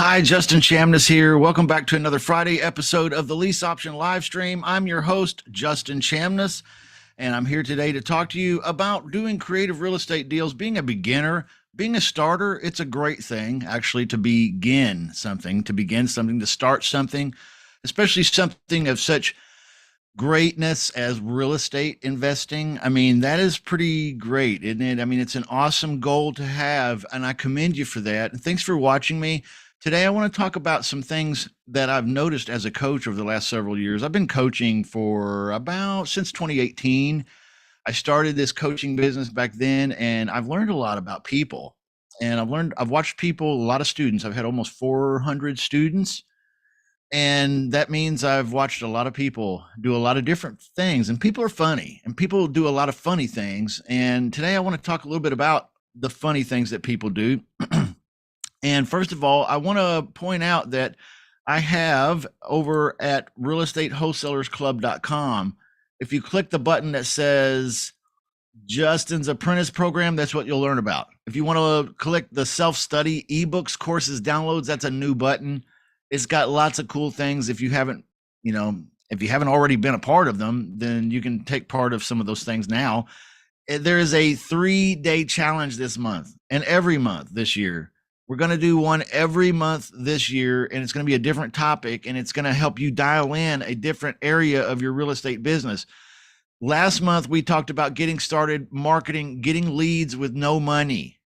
Hi, Justin Chamness here. Welcome back to another Friday episode of the Lease Option live stream. I'm your host, Justin Chamness, and I'm here today to talk to you about doing creative real estate deals, being a beginner, being a starter. It's a great thing, actually, to begin something, to start something, especially something of such greatness as real estate investing. I mean, that is pretty great, isn't it? I mean, it's an awesome goal to have, and I commend you for that. And thanks for watching me. Today, I want to talk about some things that I've noticed as a coach over the last several years. I've been coaching for about since 2018. I started this coaching business back then, and I've learned a lot about people. And I've watched people, a lot of students. I've had almost 400 students, and that means I've watched a lot of people do a lot of different things, and people are funny, and people do a lot of funny things. And today I want to talk a little bit about the funny things that people do. And first of all, I want to point out that I have over at realestatewholesalersclub.com, if you click the button that says Justin's Apprentice Program, that's what you'll learn about. If you want to click the self-study ebooks, courses, downloads, that's a new button. It's got lots of cool things. If you haven't already been a part of them, then you can take part of some of those things now. There is a 3-day challenge this month and every month this year. We're going to do one every month this year, and it's going to be a different topic, and it's going to help you dial in a different area of your real estate business. Last month, we talked about getting started marketing, getting leads with no money.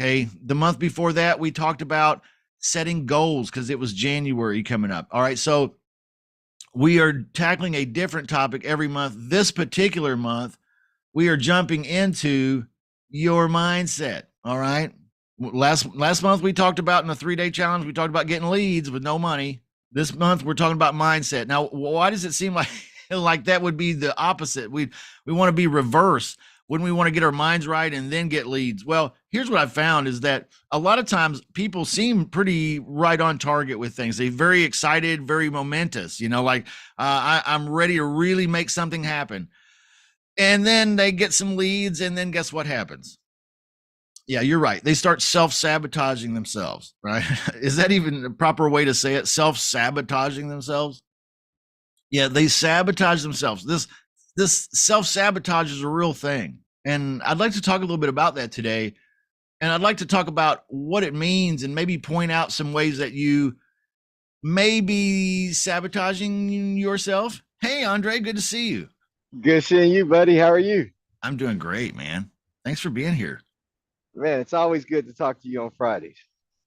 Okay. The month before that, we talked about setting goals because it was January coming up. All right. So we are tackling a different topic every month. This particular month, we are jumping into your mindset. All right. Last month we talked about, in the 3-day challenge, we talked about getting leads with no money. This month we're talking about mindset. Now, why does it seem like that would be the opposite? We want to be reverse. Wouldn't we want to get our minds right and then get leads? Well, here's what I've found is that a lot of times people seem pretty right on target with things. They're very excited, very momentous, I'm ready to really make something happen. And then they get some leads, and then guess what happens? Yeah, you're right. They start self-sabotaging themselves, right? Is that even a proper way to say it? Self-sabotaging themselves? Yeah, they sabotage themselves. This self-sabotage is a real thing. And I'd like to talk a little bit about that today. And I'd like to talk about what it means and maybe point out some ways that you may be sabotaging yourself. Hey, Andre, good to see you. Good seeing you, buddy. How are you? I'm doing great, man. Thanks for being here. Man, it's always good to talk to you on Fridays.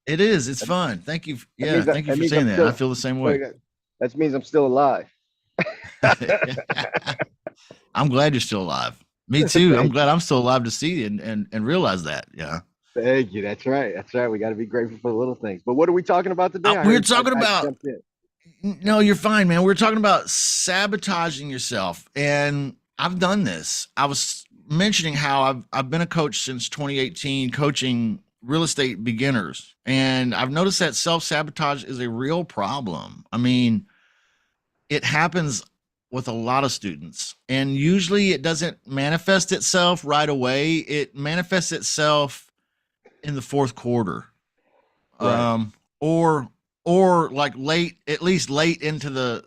It is. It's fun. Thank you. Yeah, That thank you for means saying I'm that. still, I feel the same way. that means I'm still alive. I'm glad you're still alive. Me too. I'm Thank glad you. I'm still alive to see and realize that. Yeah. Thank you. That's right. That's right. We got to be grateful for the little things. But what are we talking about today? I We're heard talking I about, jumped in. no, you're fine, man. We're talking about sabotaging yourself. And I've done this. I was mentioning how I've been a coach since 2018, coaching real estate beginners. And I've noticed that self-sabotage is a real problem. I mean, it happens with a lot of students, and usually it doesn't manifest itself right away. It manifests itself in the fourth quarter, Right. or like late, at least late into the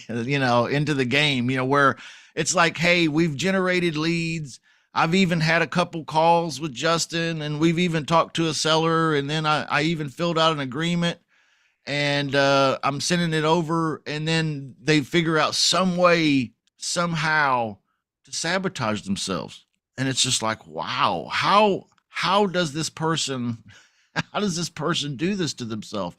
into the game, where it's like, hey, we've generated leads. I've even had a couple calls with Justin, and we've even talked to a seller, and then I even filled out an agreement, and I'm sending it over, and then they figure out some way, somehow, to sabotage themselves. And it's just like, wow, how does this person do this to themselves?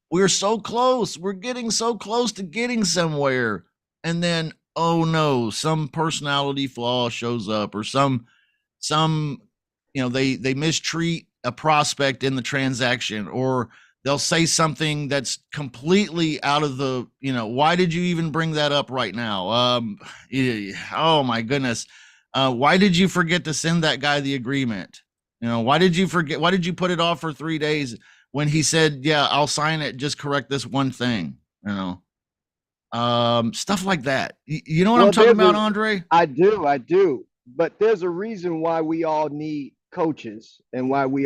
We're so close. We're getting so close to getting somewhere. And then, oh no, some personality flaw shows up, or some they mistreat a prospect in the transaction, or they'll say something that's completely out of the, why did you even bring that up right now? Oh my goodness. Why did you forget to send that guy the agreement? Why did you forget? Why did you put it off for 3 days when he said, yeah, I'll sign it, just correct this one thing, stuff like that. You know what I'm Well, talking about, Andre? I do. But there's a reason why we all need coaches and why we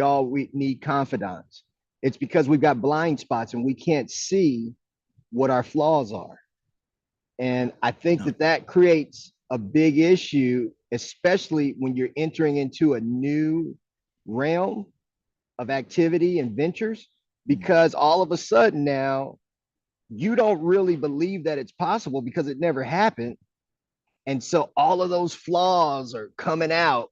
need confidants. It's because we've got blind spots and we can't see what our flaws are. And I think Yeah. that that creates a big issue, especially when you're entering into a new realm of activity and ventures, Mm. because all of a sudden now you don't really believe that it's possible because it never happened. And so all of those flaws are coming out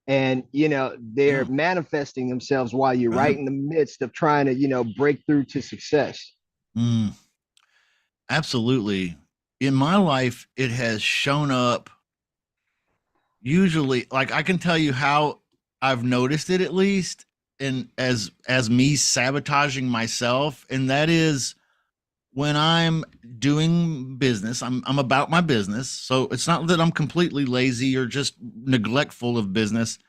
and they're Yeah. manifesting themselves while you're right Right. in the midst of trying to break through to success. Mm. Absolutely. In my life, it has shown up usually, like I can tell you how I've noticed it at least, and as me sabotaging myself, and that is when I'm doing business, I'm about my business. So it's not that I'm completely lazy or just neglectful of business,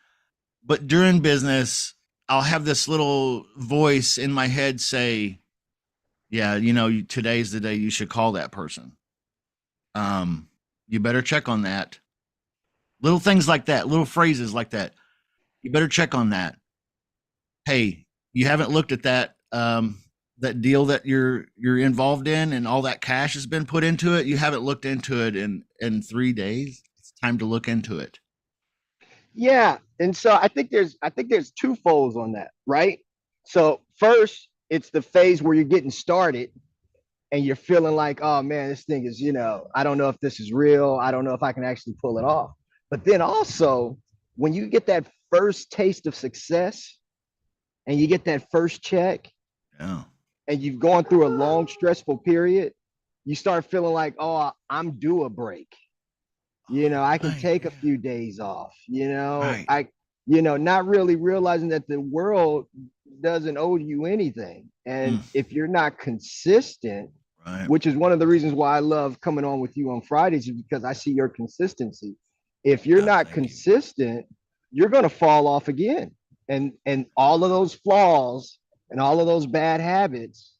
but during business, I'll have this little voice in my head say, "Yeah, today's the day you should call that person. Um, you better check on that." Little things like that, little phrases like that. You better check on that. Hey, you haven't looked at that deal that you're involved in and all that cash has been put into it. You haven't looked into it in 3 days. It's time to look into it. Yeah, and so I think there's two folds on that, right? So first, it's the phase where you're getting started and you're feeling like, oh man, this thing is, I don't know if this is real. I don't know if I can actually pull it off. But then also, when you get that first taste of success and you get that first check Yeah. and you've gone through a long, stressful period, you start feeling like, oh, I'm due a break. I can Right. take a Yeah. few days off, Right. not really realizing that the world doesn't owe you anything. And Mm, if you're not consistent, right. which is one of the reasons why I love coming on with you on Fridays, is because I see your consistency. If you're Yeah. not Thank you. consistent, you're going to fall off again. And all of those flaws and all of those bad habits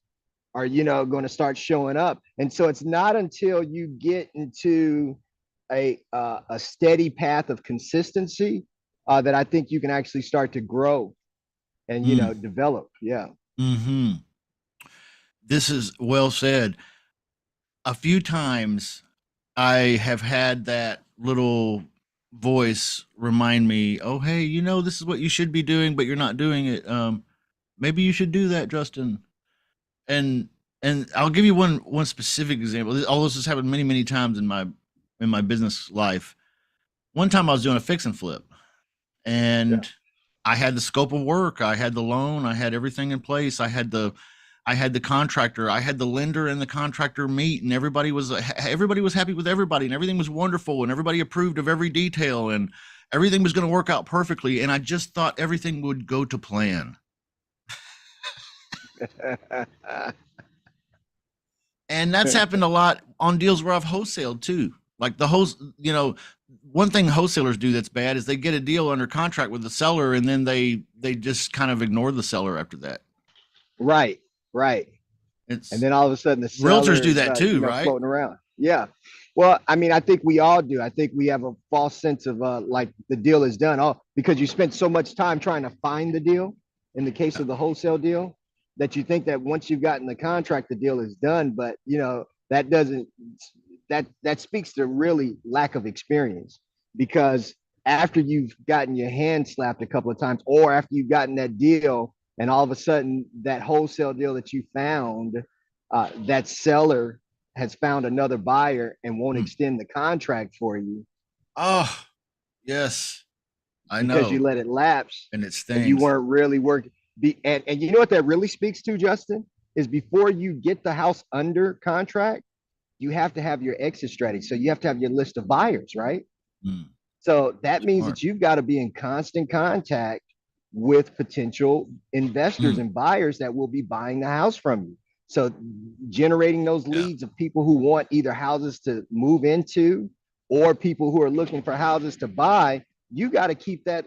are going to start showing up. And so it's not until you get into a steady path of consistency that I think you can actually start to grow and Mm, develop. Yeah. hmm. This is well said. A few times I have had that little voice remind me, "Oh, hey, this is what you should be doing, but you're not doing it. Maybe you should do that, Justin." And and I'll give you one specific example. All this has happened many many times in my business life. One time I was doing a fix and flip, Yeah. and I had the scope of work, I had the loan, I had everything in place. I had the contractor, I had the lender and the contractor meet, and everybody was happy with everybody, and everything was wonderful, and everybody approved of every detail, and everything was going to work out perfectly. And I just thought everything would go to plan. And that's happened a lot on deals where I've wholesaled too. Like the host, one thing wholesalers do that's bad is they get a deal under contract with the seller, and then they just kind of ignore the seller after that. Right. Right. And It's then all of a sudden the realtors seller do is that too, right? floating around. Yeah. Well, I mean, I think we all do. I think we have a false sense of like the deal is done. Oh, because you spent so much time trying to find the deal in the case Yeah. of the wholesale deal that you think that once you've gotten the contract, the deal is done. But that doesn't that speaks to really lack of experience because after you've gotten your hand slapped a couple of times or after you've gotten that deal and all of a sudden that wholesale deal that you found, that seller has found another buyer and won't Mm. extend the contract for you Oh, yes, I because you know, let it lapse and it and you stings. weren't really working. And you know what that really speaks to, Justin, is before you get the house under contract, you have to have your exit strategy. So you have to have your list of buyers, right? Mm, So that means smart. that you've got to be in constant contact with potential investors Mm, and buyers that will be buying the house from you. So generating those yeah. leads of people who want either houses to move into or people who are looking for houses to buy, you got to keep that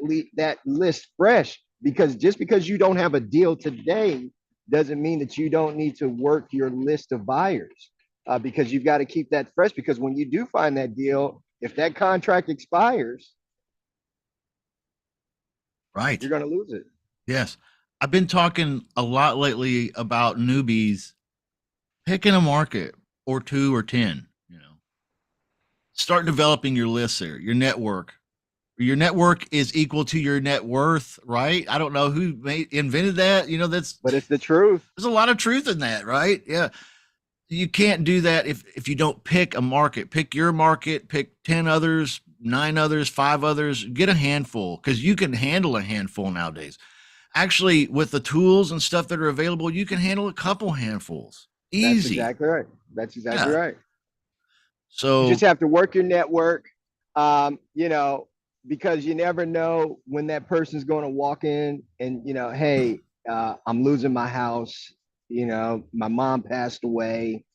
list fresh because just because you don't have a deal today doesn't mean that you don't need to work your list of buyers because you've got to keep that fresh because when you do find that deal, if that contract expires, Right. you're going to lose it. Yes. I've been talking a lot lately about newbies picking a market or two or 10, start developing your list there, your network. Your network is equal to your net worth, right? I don't know who invented that. That's But it's the truth. there's a lot of truth in that, right? Yeah. You can't do that if you don't pick a market. Pick your market, pick 10 others, 9 others, 5 others, get a handful because you can handle a handful nowadays. Actually, with the tools and stuff that are available, you can handle a couple handfuls. That's Easy. exactly right. That's exactly Yeah. right. You just So, have to work your network, you know, because you never know when that person's going to walk in and, hey, I'm losing my house. My mom passed away.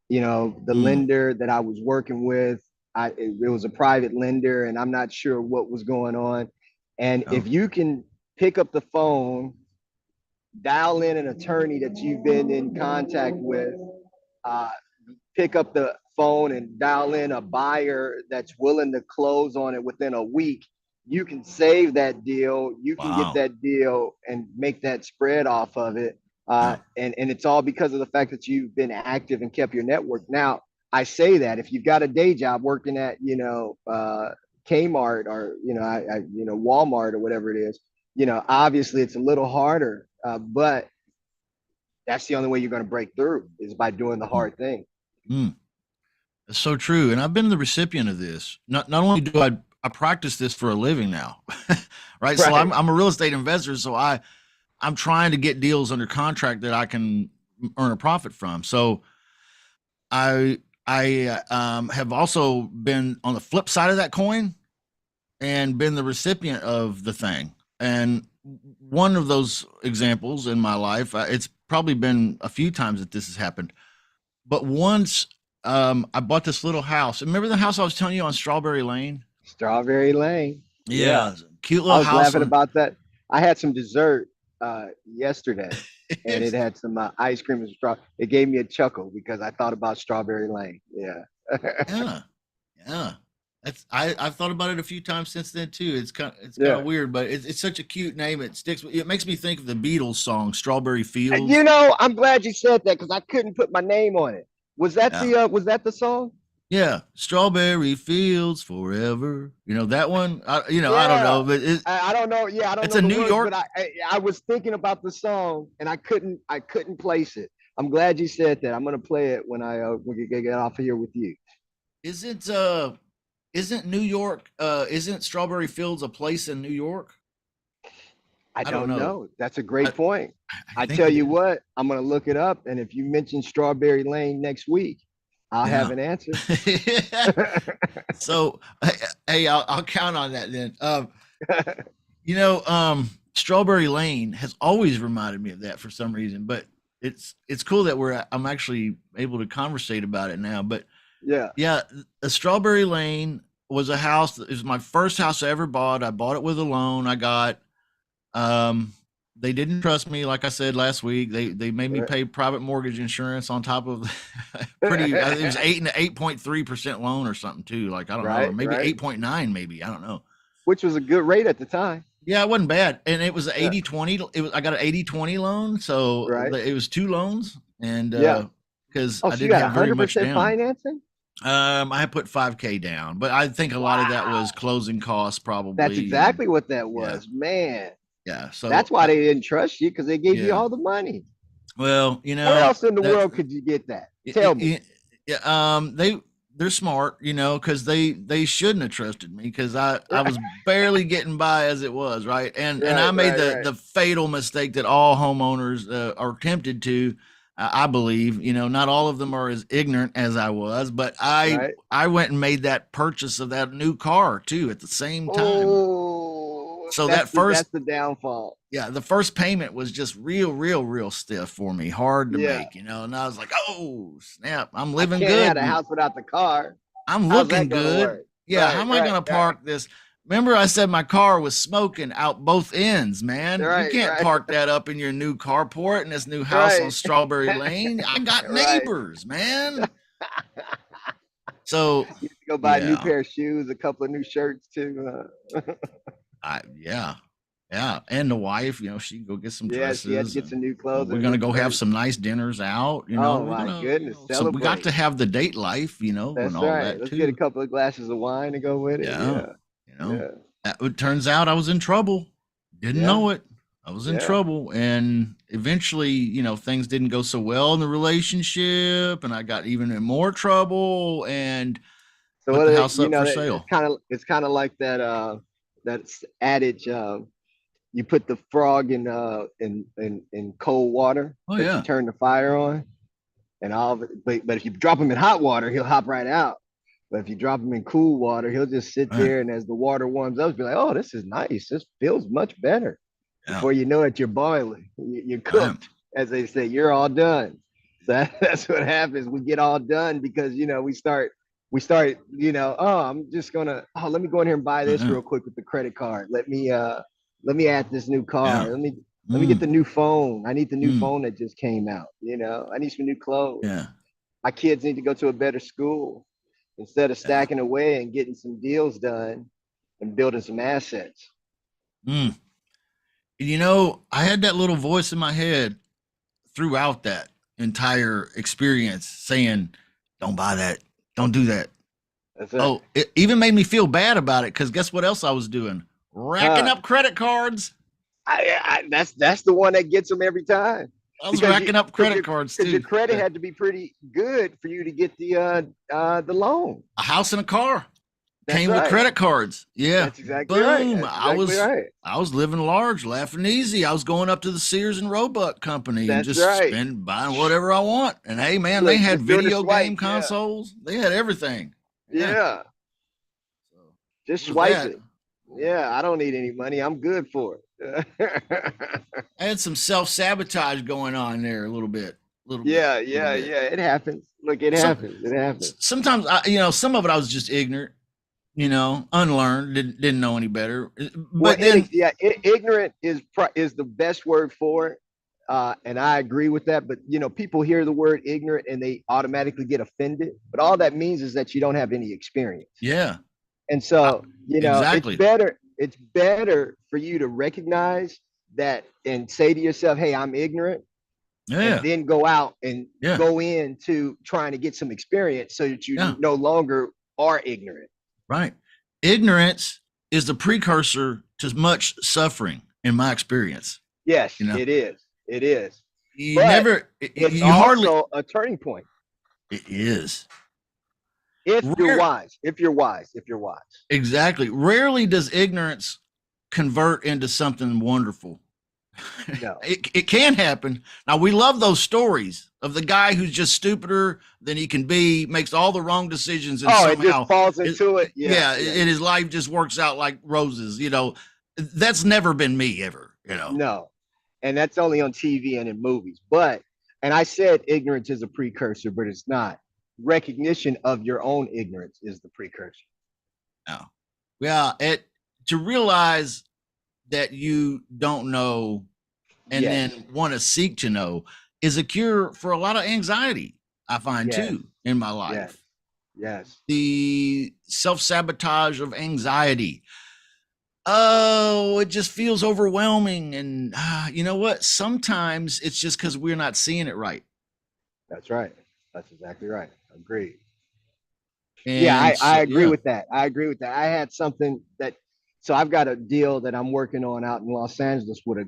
The mm, lender that I was working with, it was a private lender, and I'm not sure what was going on. And oh, if you can pick up the phone, dial in an attorney that you've been in contact with, uh, pick up the phone and dial in a buyer that's willing to close on it within a week, you can save that deal. You can get wow. that deal and make that spread off of it. Yeah. And it's all because of the fact that you've been active and kept your network. Now, I say that if you've got a day job working at, Kmart or, Walmart or whatever it is, obviously it's a little harder, but that's the only way you're going to break through is by doing the Mm, hard thing. mm. It's so true. And I've been the recipient of this. Not only do I practice this for a living now, right? So I'm Right. I'm a real estate investor, so I'm trying to get deals under contract that I can earn a profit from. So I have also been on the flip side of that coin and been the recipient of the thing. And one of those examples in my life, it's probably been a few times that this has happened, but once I bought this little house. Remember the house I was telling you on Strawberry Lane? Strawberry Lane. Yeah. Yeah, cute I little was house laughing on. about that. I had some dessert yesterday and it had some ice cream and straw. It gave me a chuckle because I thought about Strawberry Lane. Yeah. Yeah, yeah. I've thought about it a few times since then too. It's kind Yeah. of weird, but it's such a cute name. It sticks. It makes me think of the Beatles song "Strawberry You Fields." know, I'm glad you said that because I couldn't put my name on it. Yeah, Was that the song? yeah. Strawberry Fields forever. That one. I don't Yeah. know, but I don't know. Yeah, I don't it's know a the New words, but York. I was thinking about the song and I couldn't place it. I'm glad you said that. I'm gonna play it when we get off of here with you. Isn't uh isn't New York? Isn't Strawberry Fields a place in New York? I I don't don't know. know. That's a great I point. I I think tell it you is. what, I'm gonna look it up, and if you mention Strawberry Lane next week, I'll have Yeah. an answer. So hey, I'll count on that then. Strawberry Lane has always reminded me of that for some reason, but it's cool that I'm actually able to conversate about it now. But Yeah. yeah, a Strawberry Lane was a house that is my first house I ever bought. I bought it with a loan. I got um they didn't trust me, like I said last week. They made me pay private mortgage insurance on top of pretty. It was 8.3% loan or something too. Like I don't know, or Right, maybe right. 8.9, maybe I don't know. Which was a good rate at the time. Yeah, it wasn't bad, and it was an Yeah. 80/20. I got an 80/20 loan, so Right. it was two loans, and Yeah. because Oh, I so you didn't got have very hundred much percent down. financing? I had put 5K down, but I think a lot of that was Wow. closing costs That's probably, and exactly what that yeah, was, man. yeah. That's So why they didn't trust you because they gave you yeah, all the money. well, Where else in the that world could you get that? it, Tell me. it, they're smart, because they shouldn't have trusted me because I Right, was barely getting by as it was, right, and I right, made right, the fatal mistake that all homeowners are tempted to. I believe, not all of them are as ignorant as I was, but right. I went and made that purchase of that new car too at the same time. Oh, So that's that the first that's the downfall. yeah, the first payment was just real stiff for me, hard to Yeah, make, and I was like, "Oh, snap, I'm I living can't have good. a house without the car. I'm How's that looking gonna good. work? Yeah, how Right, am I right, gonna right, park this?" Remember, I said my car was smoking out both ends, man. You right, can't right, park that up in your new carport in this new house on right, Strawberry Lane. I got right. neighbors, man. So, You go buy a new yeah, pair of shoes, a couple of new shirts too. yeah. Yeah, and the wife, she can go get some Yeah, she had to dresses, get and some new clothes we're and gonna new go have shirts. some nice dinners out. Oh We're my gonna, goodness, so we got celebrate. to have the date life, and That's all right. that Let's get a too. couple of glasses of wine to go with it. Yeah, Yeah. you know. Yeah. It turns out I was in trouble. Didn't Yeah. know it. I was in Yeah. trouble, and eventually, things didn't go so well in the relationship, and I got even in more trouble, and So put what the are they, house up for it's sale. kind of like that that's adage you put the frog in cold water, Oh but you yeah, turn the fire on and but if you drop him in hot water, he'll hop right out. But if you drop him in cool water, he'll just sit right. there and as the water warms up, be like, "Oh, this is nice. This feels much better." Yeah, Before you know it, you're boiling. You're right. cooked, as they say. You're all done. So that's what happens. We get all done because oh, I'm just gonna let me go in here and buy this Yeah, real quick with the credit card. Let me add this new yeah. car. Let me get Mm, the new phone. I need the new mm, phone that just came out. I need some new clothes. yeah, My kids need to go to a better school instead of yeah. stacking away and getting some deals done and building some assets. Mm. I had that little voice in my head throughout that entire experience saying, "Don't buy that. Don't do that." That's it. Oh, it even made me feel bad about it because guess what else I was doing? Racking Huh. up credit cards. That's the one that gets them every time I was because racking up credit cards your too. credit had to be pretty good for you to get the loan. A house and a car That's came with right. credit cards. Yeah. That's exactly right. Boom. That's I exactly was right. I was living large, laughing easy. I was going up to the Sears and Roebuck company and That's just right. buying whatever I want. And hey man, they Look, had just doing a video swipe. game Yeah. consoles. They had everything. Yeah. Yeah. So it Just was swipe that. it. Yeah. Yeah. I don't need any money. I'm good for it. I had some self-sabotage going on there a little bit. A little bit. Yeah. A little Yeah. bit. Yeah. It happens. Look, it Some happens. It happens. sometimes some of it I was just ignorant, unlearned, didn't know any better. Well, But then ignorant is the best word for it, and I agree with that. But people hear the word ignorant and they automatically get offended. But all that means is that you don't have any experience. yeah, And I, so it's exactly. better for you to recognize that and say to yourself, "Hey, I'm ignorant," and Yeah. then go out and Yeah. go into trying to get some experience so that you Yeah. no longer are ignorant. Right. Ignorance is the precursor to much suffering in my experience. Yes, You know, it is. It is. you But never, it's you hardly, also a turning point. it is. If you're Rare, wise, if you're wise, if you're wise. exactly. Rarely does ignorance convert into something wonderful. No. It can happen. Now we love those stories of the guy who's just stupider than he can be, makes all the wrong decisions, and Oh, it just somehow, falls into it. Yeah, yeah, yeah, and his life just works out like roses. That's never been me ever. no. And that's only on TV and in movies. And I said ignorance is a precursor, but it's not. Recognition of your own ignorance is the precursor. No. Yeah, to realize that you don't know and Yes, then want to seek to know is a cure for a lot of anxiety. I find yes, too in my yes, life. yes. The self-sabotage of anxiety. Oh, it just feels overwhelming. And you know what? Sometimes it's just because we're not seeing it right. That's right. That's exactly right. Agreed. Yeah, And I so, agree yeah. with that. I agree with that. I had something that, so I've got a deal that I'm working on out in Los Angeles with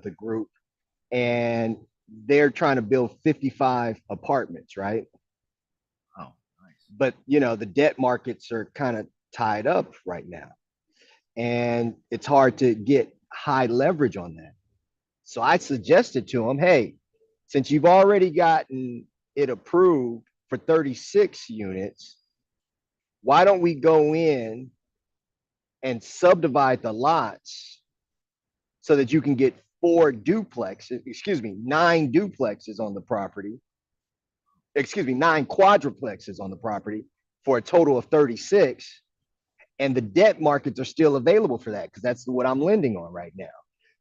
a group, and they're trying to build 55 apartments, right? Oh, nice. But the debt markets are kind of tied up right now, and it's hard to get high leverage on that. So I suggested to them, hey, since you've already gotten it approved for 36 units, why don't we go in and subdivide the lots so that you can get nine duplexes on the property, nine quadruplexes on the property for a total of 36. And the debt markets are still available for that because that's what I'm lending on right now.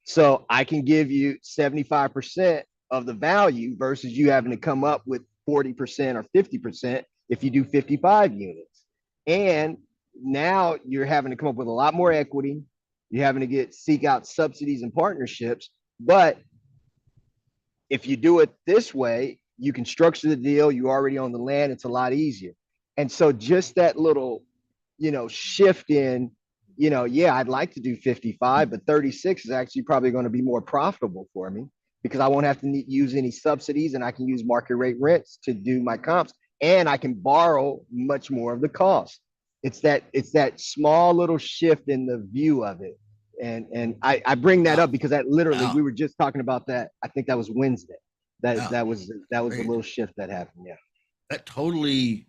So I can give you 75% of the value versus you having to come up with 40% or 50% if you do 55 units. And now you're having to come up with a lot more equity You're having to seek out subsidies and partnerships. But if you do it this way, you can structure the deal. You already own the land. It's a lot easier. And so just that little, shift in, yeah, I'd like to do 55, but 36 is actually probably going to be more profitable for me because I won't have to use any subsidies and I can use market rate rents to do my comps and I can borrow much more of the cost. It's that small little shift in the view of it. And I bring that Wow. up because that literally Yeah. we were just talking about that. I think that was Wednesday. That Yeah. that was that was the Great. little shift that happened. Yeah. That totally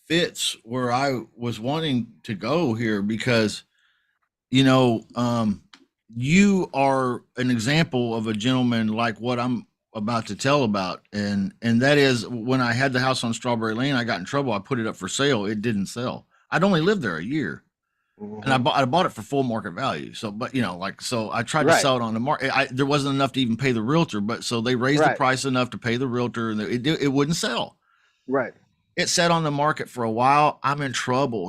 fits where I was wanting to go here because, you know, you are an example of a gentleman like what I'm about to tell about. And that is when I had the house on Strawberry Lane, I got in trouble. I put it up for sale. It didn't sell. I'd only lived there a year. And Mm-hmm. I bought it for full market value. So, but so I tried to Right. sell it on the market. There wasn't enough to even pay the realtor, but so they raised the Right. price enough to pay the realtor, and it wouldn't sell. Right. It sat on the market for a while. I'm in trouble,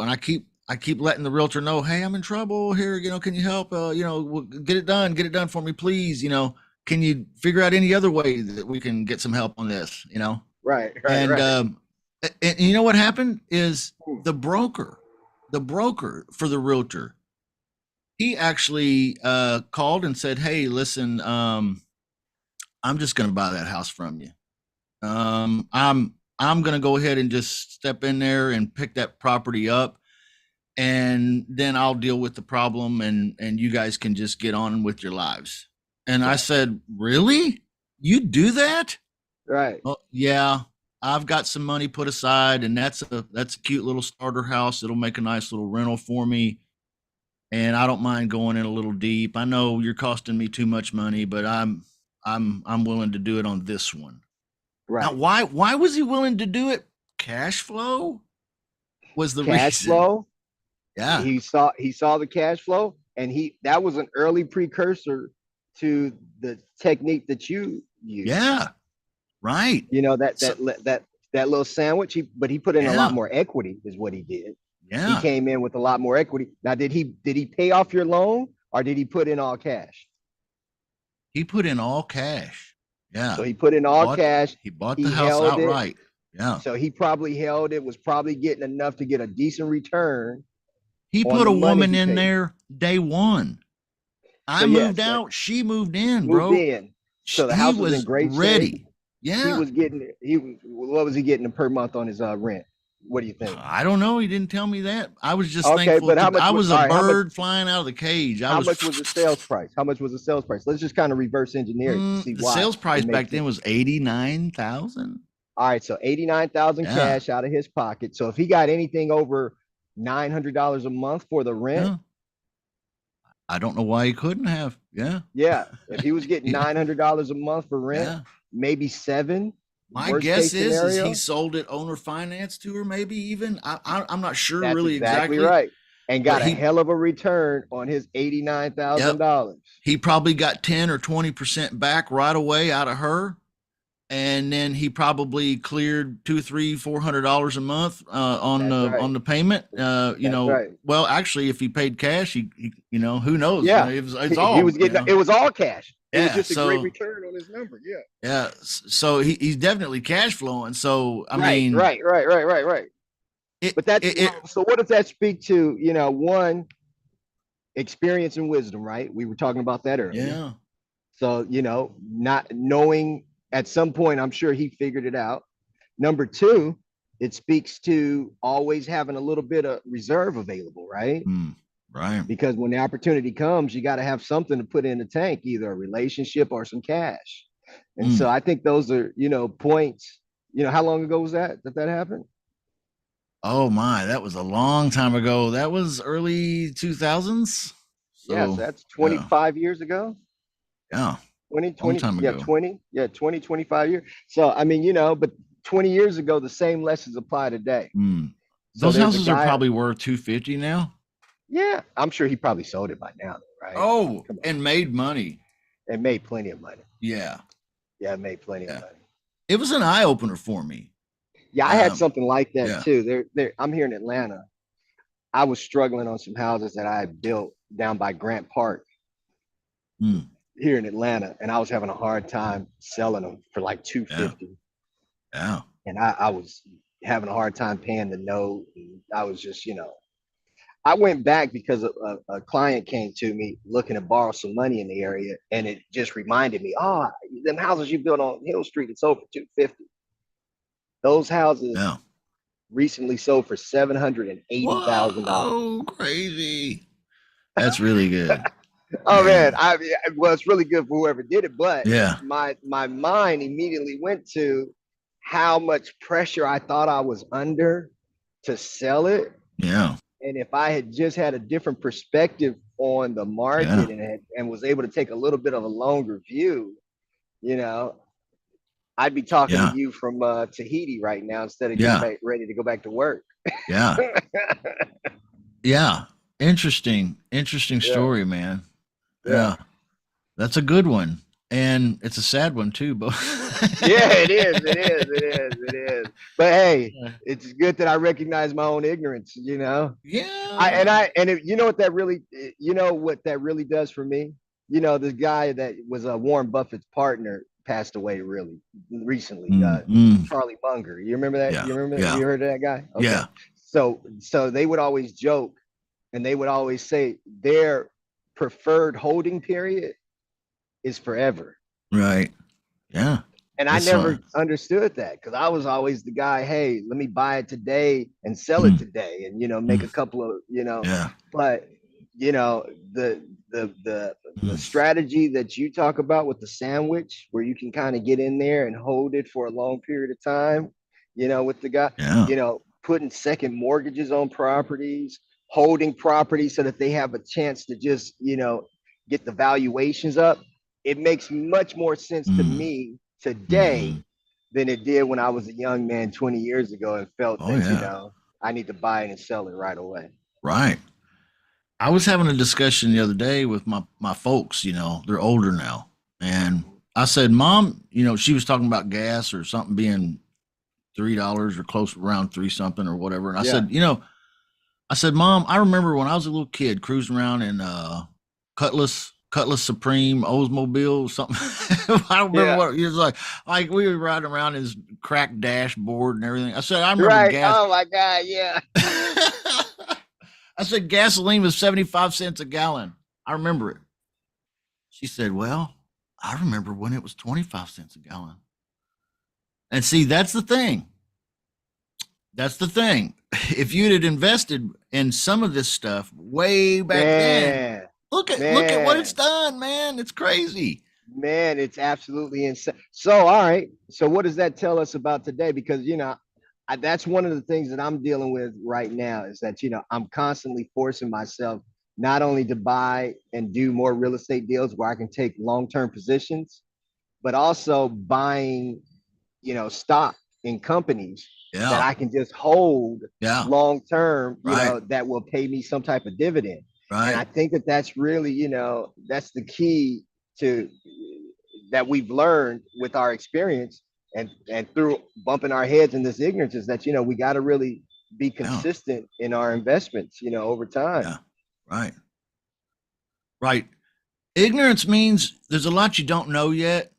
and I keep letting the realtor know, hey, I'm in trouble here. Can you help? Get it done for me, please. Can you figure out any other way that we can get some help on this? Right. Right. And Right. and you know what happened is the broker for the realtor, he actually called and said, hey, listen, I'm just going to buy that house from you. I'm going to go ahead and just step in there and pick that property up, and then I'll deal with the problem, and you guys can just get on with your lives. And I Right. said, really? You do that? Right. Oh, yeah. I've got some money put aside, and that's a cute little starter house. It'll make a nice little rental for me, and I don't mind going in a little deep. I know you're costing me too much money, but I'm willing to do it on this one. Now, Right. why was he willing to do it? Cash flow was the Cash reason. flow. Yeah. He saw the cash flow, and that was an early precursor to the technique that you use. Yeah. Right. You know that So, that that that little sandwich. But he put in a lot yeah. more equity, is what he did. He Yeah. came in with a lot more equity. Now, did he pay off your loan or did he put in all cash? He put in all cash. Yeah. So he put in all Bought cash. he bought the He house held it. outright. Yeah. So he probably held it. Was probably getting enough to get a decent return He on put the a money woman he in paid. there day one. So I moved yes, out, she moved in, moved bro. in. So the He house was in was great shape. ready. He Yeah. was getting he was what was he getting per month on his rent? What do you think? I don't know. He didn't tell me that. I was just Okay, thankful but how much? I was a All right, how much? bird flying out of the cage. I How was much was the sales price? How much was the sales price? Let's just kind of reverse engineer it to see the why sales price it back makes then sense. was 89,000. All right, so 89,000 Yeah. cash out of his pocket. So if he got anything over $900 a month for the rent, Yeah. I don't know why he couldn't have. Yeah. yeah, if he was getting Yeah. $900 a month for rent, Yeah. maybe seven, My worst guess case is he scenario. sold it owner finance to her, maybe even. I'm not sure That's really exactly exactly, right. And but got a hell of a return on his yep, $89,000. he probably got 10 or 20% back right away out of her, and then he probably cleared two, three, $400 a month on That's the right. on the payment. That's right. Well, actually, if he paid cash, who knows? Yeah. It's He all was getting it was all cash. It was yeah. just a great So return on his number. Yeah. yeah, so he's definitely cash flowing. So I Right, mean, right, right, right, right, right. it But that's it, it so what does that speak to? One, experience and wisdom, right? We were talking about that earlier. yeah. So, not knowing at some point, I'm sure he figured it out. Number two, it speaks to always having a little bit of reserve available, right? Right. Because when the opportunity comes, you got to have something to put in the tank, either a relationship or some cash. And so Mm. I think those are, points. How long ago was that happened? Oh my, that was a long time ago. That was early 2000s. Yes, So, that's yeah. 25 years ago. Yeah. 20, Long 20, time yeah, ago. 20, yeah, 20, 25 years. So, I mean, but 20 years ago, the same lessons apply today. Mm. So Those there's a houses are guy, probably worth 250 now. yeah, I'm sure he probably sold it by now, right? I mean, Oh, come on. and made money. It made plenty of money. Yeah. Yeah, it made plenty of Yeah. money. It was an eye opener for me. Yeah, I had something like that Yeah. too. I'm here in Atlanta. I was struggling on some houses that I had built down by Grant Park Mm, here in Atlanta, and I was having a hard time selling them for like yeah. 250, Yeah. and I was having a hard time paying the note. And I was just, I went back because a client came to me looking to borrow some money in the area, and it just reminded me, oh, them houses you built on Hill Street, it's sold for 250. Those houses Yeah. recently sold for $780,000. Whoa, crazy. That's really good. Oh man, Man. well, it's really good for whoever did it, but Yeah. my mind immediately went to how much pressure I thought I was under to sell it. Yeah. And if I had just had a different perspective on the Yeah. market and was able to take a little bit of a longer view, you know, I'd be talking to Yeah. you from Tahiti right now instead of getting Yeah. back ready to go back to work. Yeah. Yeah. Interesting. Interesting Yeah, story, man. yeah. Yeah. That's a good one. And it's a sad one too, but Yeah, it is. It is. It is. It is. But hey, it's good that I recognize my own ignorance. yeah. You know what that really, what that really does for me. This guy that was Warren Buffett's partner passed away really recently. Mm, mm. Charlie Munger. You remember that? Yeah. You remember that? Yeah. You heard of that guy? Okay. Yeah. So they would always joke, and they would always say their preferred holding period is forever. Right. Yeah. And I It's never understood that because I was always the guy, hey, let me buy it today and sell it mm, today and make a mm. couple of, Yeah. but the the Mm. strategy that you talk about with the sandwich where you can kind of get in there and hold it for a long period of time, with the guy, Yeah. putting second mortgages on properties, holding properties so that they have a chance to just, get the valuations up. It makes much more sense to Mm. me today Mhm. than it did when I was a young man 20 years ago and felt Oh, that, yeah. I need to buy it and sell it right away. Right. I was having a discussion the other day with my folks, they're older now. And I said, "Mom, she was talking about gas or something being $3 or close around 3 something or whatever." And I Yeah. said, I said, "Mom, I remember when I was a little kid cruising around in Cutlass Supreme Oldsmobile something." I don't remember Yeah. what it was like we were riding around in this cracked dashboard and everything. I said, "I remember Right. gas." Oh my God. Yeah. I said gasoline was 75 cents a gallon. I remember it. She said, "Well, I remember when it was 25 cents a gallon." And see, that's the thing. That's the thing. If you'd had invested in some of this stuff way back then, Man. look at what it's Man. done, man. It's crazy. Man, it's absolutely insane. So, all right. So, what does that tell us about today? Because, that's one of the things that I'm dealing with right now is that, I'm constantly forcing myself not only to buy and do more real estate deals where I can take long term positions, but also buying, stock in companies that Yeah. I can just hold Yeah. long term, Right. that will pay me some type of dividend. And I Right. think that that's really, that's the key to that we've learned with our experience and through bumping our heads in this ignorance is that we got to really be Yeah. consistent in our investments, over time. Yeah. Right. Right. Ignorance means there's a lot you don't know yet,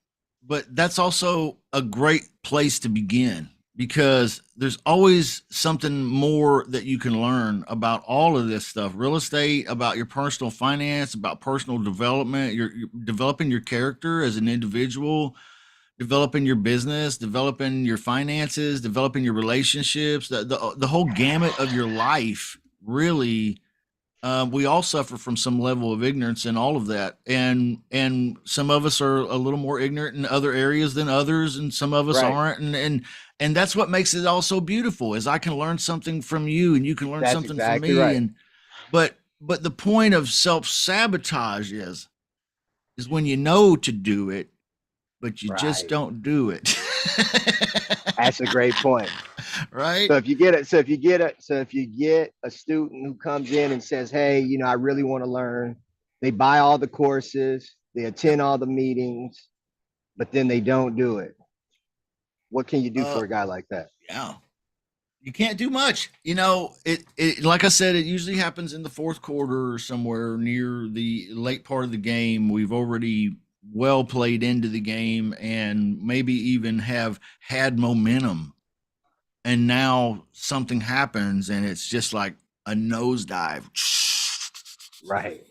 but that's also a great place to begin because there's always something more that you can learn about all of this stuff real estate, about your personal finance, about personal development. You're developing your character as an individual, developing your business, developing your finances, developing your relationships, the whole gamut of your life really. We all suffer from some level of ignorance in all of that, and some of us are a little more ignorant in other areas than others, and some of us Right. aren't, and that's what makes it all so beautiful. Is I can learn something from you, and you can learn That's something from exactly me, right. and but the point of self sabotage is when you know to do it, but you just Right. don't do it. That's a great point. Right? So if you get a student who comes in and says, "Hey, I really want to learn," they buy all the courses, they Yep. attend all the meetings, but then they don't do it. What can you do Uh, for a guy like that? yeah. You can't do much. You know, it like I said, it usually happens in the fourth quarter or somewhere near the late part of the game. We've already well played into the game and maybe even have had momentum. And now something happens and it's just like a nosedive. Right.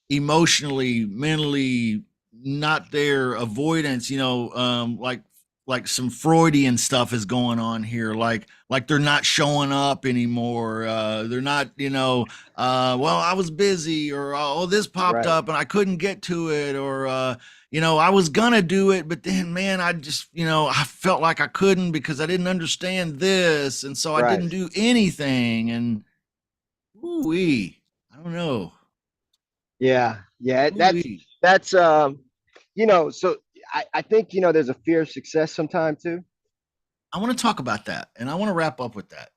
Emotionally, mentally, not there, avoidance, like some Freudian stuff is going on here, like they're not showing up anymore. They're not, well, I was busy, or oh, this popped Right. up and I couldn't get to it, or I was gonna do it, but then man, I just, I felt like I couldn't because I didn't understand this, and so I Right. didn't do anything. And ooh, I don't know. Yeah. Yeah. That's Ooh, that's so I think there's a fear of success sometime too. I want to talk about that, and I want to wrap up with that.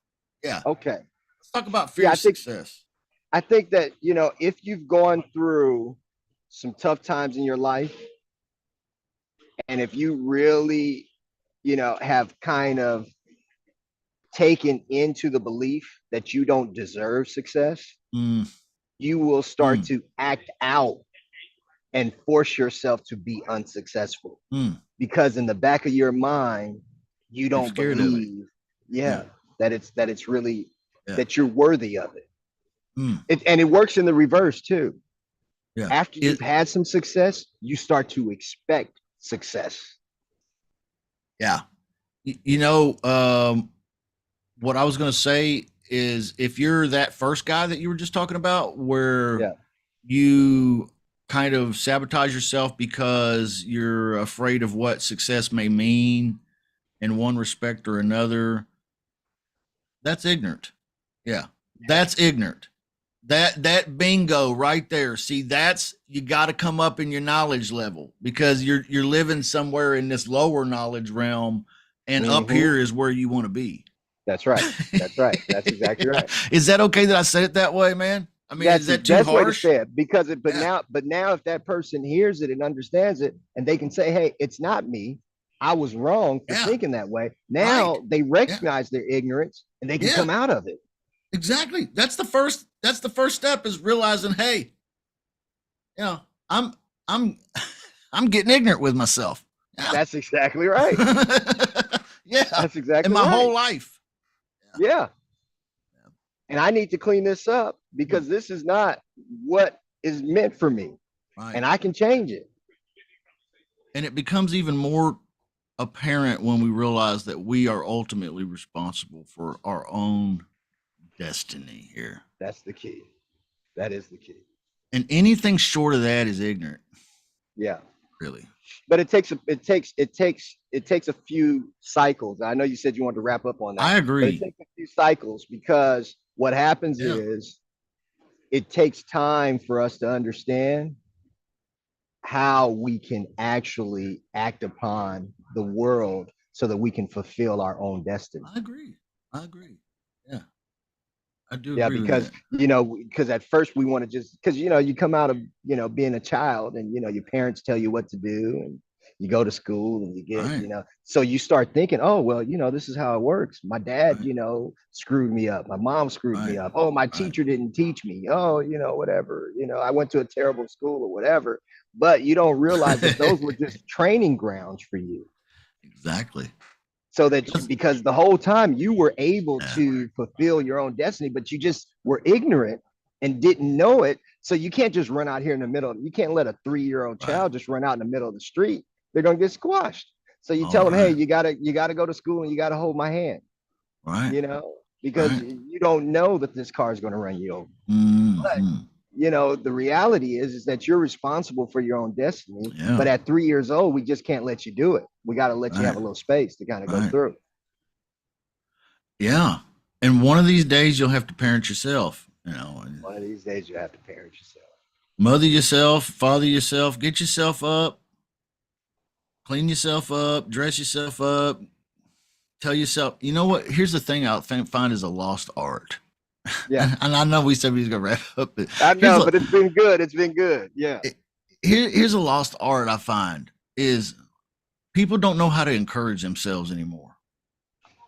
Yeah, Okay. let's talk about fear Yeah, of success. I think that, if you've gone through some tough times in your life, and if you really, have kind of taken into the belief that you don't deserve success, Mm, you will start mm, to act out and force yourself to be unsuccessful, mm. because in the back of your mind, you You're don't scared of it. believe, Yeah, yeah, that it's really, yeah, that you're worthy of it. mm, And it works in the reverse too. yeah. After you've had some success, you start to expect success. Yeah. What I was going to say is, if you're that first guy that you were just talking about, where Yeah. you kind of sabotage yourself because you're afraid of what success may mean in one respect or another, that's ignorant. Yeah, that's ignorant. That bingo right there. See, that's, you got to come up in your knowledge level, because you're living somewhere in this lower knowledge realm, and up Hmm. here is where you want to be. That's right. That's right. That's exactly Yeah. right. Is that okay that I said it that way, man? I mean, That's is the that too best way to harsh? say it, because Yeah, but now if that person hears it and understands it, and they can say, "Hey, it's not me. I was wrong for yeah, thinking that way." right. Now they Yeah, recognize their ignorance and they can yeah, come out of it. exactly. That's the first step, is realizing, hey, you know, I'm I'm getting ignorant with myself. Yeah. That's exactly right. Yeah. That's In exactly my right. whole life. Yeah. Yeah. And I need to clean this up Mm, because this is not what is meant for me, right. and I can change it. And it becomes even more apparent when we realize that we are ultimately responsible for our own destiny here. That's the key. That is the key. And anything short of that is ignorant, Yeah. really. But it takes a few cycles. I know you said you wanted to wrap up on that, I but it agree. takes a few cycles, because what happens Yeah, is it takes time for us to understand how we can actually act upon the world so that we can fulfill our own destiny. I agree. I agree. Yeah, I do Yeah, agree with because that. because at first we want to just, because you come out of being a child, and your parents tell you what to do, and you go to school and you get, Right, so you start thinking, oh well, this is how it works. My dad, right, screwed me up. My mom screwed me right, up. Oh, my right. teacher didn't teach me. Oh, whatever. I went to a terrible school or whatever. But you don't realize that those were just training grounds for you, Exactly. so that That's- because the whole time you were able yeah, to fulfill your own destiny, but you just were ignorant and didn't know it. So you can't just run out here in the middle. You can't let a 3-year-old right. child just run out in the middle of the street. They're gonna get squashed. So you All tell them, hey, right, you gotta go to school and you gotta hold my hand, right, you know, because right. you don't know that this car is gonna run you over. But Hmm. the reality is that you're responsible for your own destiny. Yeah, But at 3 years old, we just can't let you do it. We got to let you have right, a little space to kind of go right. through. Yeah. And one of these days you'll have to parent yourself, and One of these days, you have to parent yourself. mother yourself, father yourself, get yourself up, clean yourself up, dress yourself up, tell yourself, you know what? Here's the thing I find is a lost art. Yeah, And I know we said we was gonna wrap up, but I here's know, a but it's been good. It's been good. Yeah. here's a lost art I find is, people don't know how to encourage themselves anymore.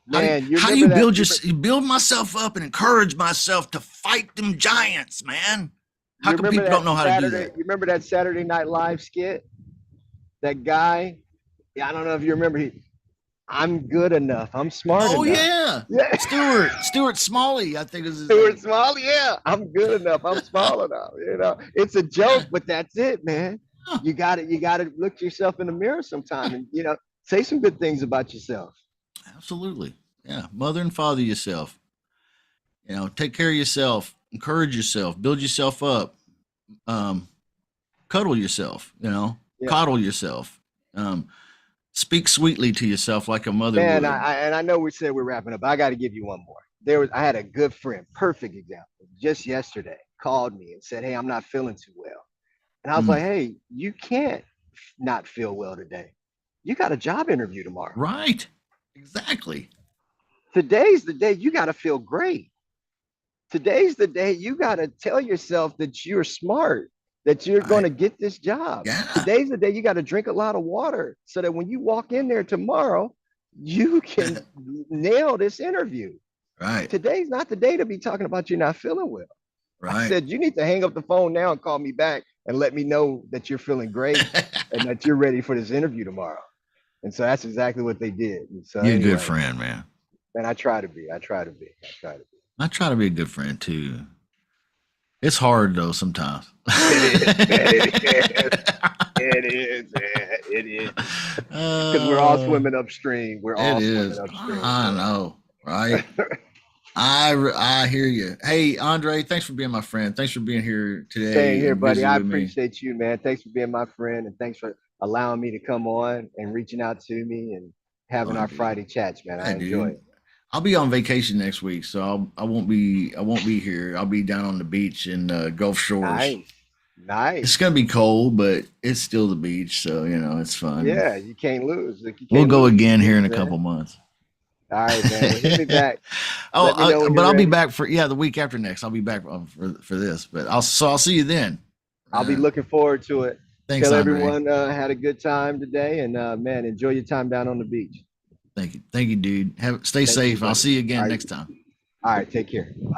Man, you how do remember you that? you build myself up and encourage myself to fight them giants, man? How You come remember people that don't know how to do Saturday? that? You remember that Saturday Night Live skit? That guy. Yeah, I don't know if you remember. I'm good enough. I'm smart Oh enough. yeah, Yeah, Stuart Smalley, I think is his Stuart name. Small. Yeah, I'm good enough. I'm small enough. It's a Yeah, joke, but that's it, man. huh, You got to look yourself in the mirror sometime, and say some good things about yourself. absolutely. Yeah, mother and father yourself. Take care of yourself, encourage yourself, build yourself up, um, cuddle yourself. Yeah, Coddle yourself. Um, Speak sweetly to yourself like a mother man. would. And I know we said we're wrapping up. I got to give you one more. I had a good friend, perfect example, just yesterday called me and said, "Hey, I'm not feeling too well." And I was Mm, like, "Hey, you can't not feel well today. You got a job interview tomorrow. right. Exactly. Today's the day you got to feel great. Today's the day you got to tell yourself that you're smart, that you're going Right. to get this job. Yeah. Today's the day you got to drink a lot of water so that when you walk in there tomorrow, you can nail this interview. Right. Today's not the day to be talking about you're not feeling well." I Right. said, "You need to hang up the phone now and call me back and let me know that you're feeling great and that you're ready for this interview tomorrow." And so that's exactly what they did. And so You're a good anyway, friend, man. and I try to be. I try to be. I try to be. I try to be a good friend too. It's hard though sometimes. It is, man. It is. It is, man. It is. Because we're all uh, swimming upstream. We're it all swimming is. upstream, I know, right? man. I hear you. Hey, Andre, thanks for being my friend. Thanks for being here Same today here, and buddy. visit I with me. appreciate you, man. Thanks for being my friend, and thanks for allowing me to come on and reaching out to me and having Fun, our dude. Friday chats, man. Yeah, I enjoy dude. it. I'll be on vacation next week, so I won't be here. I'll be down on the beach in Gulf Shores. Nice. It's Nice. gonna be cold, but it's still the beach, so it's fun. Yeah, you can't lose. Like, you We'll can't go lose these again here in days, a man. couple months. All right, man. Well, hit me back. Oh, Let me know when but you're I'll be ready. back for the week after next. I'll be back for this, but I'll see you then. I'll be Uh, looking forward to it. Thanks, Tell Andre. everyone had a good time today, and man, enjoy your time down on the beach. Thank you, dude. Stay Thank you, safe. I'll buddy. see you All again right, next time. all right. Take care.